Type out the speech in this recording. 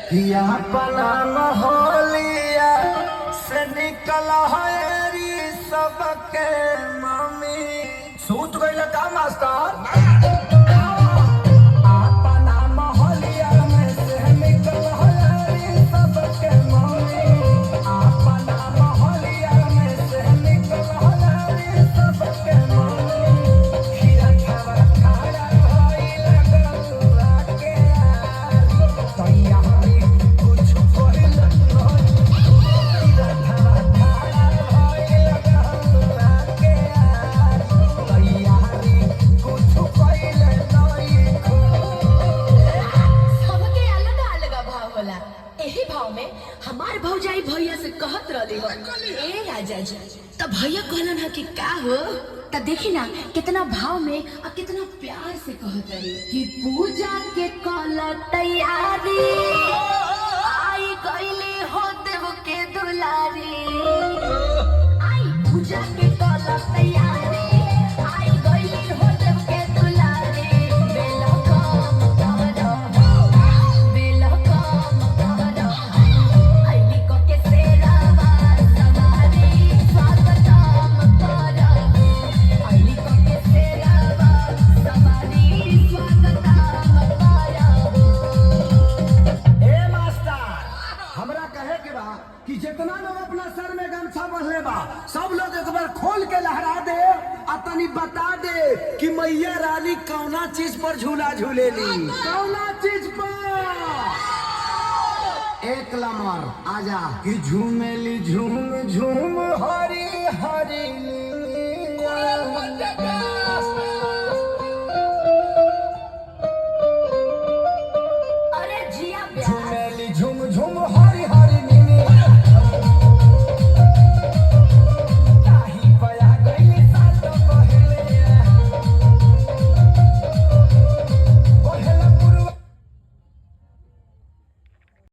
किया अपना मोहलिया से निकल हरी सबके मम्मी सूत गइल का मास्टर हमार भौजाई भैया से कहत रही हो ए राजा जी तब भैया कहलन है कि का हो तब देखी ना कितना भाव में और कितना प्यार से कहत रही कि पूजा के कल तैयारी आई गईली हो देव के दुलारी आई पूजा के कल तैयारी आई गईली हो देव के दुलारी कि जितना लोग अपना सर में गमछा बंधले बा सब लोग एक बार खोल के लहरा दे और तनी बता दे कि मैया रानी कौना चीज पर झूला झूलेली कौना चीज पर एक लमर आजा कि झूमेली झूम झूम हरी हरी अरे जिया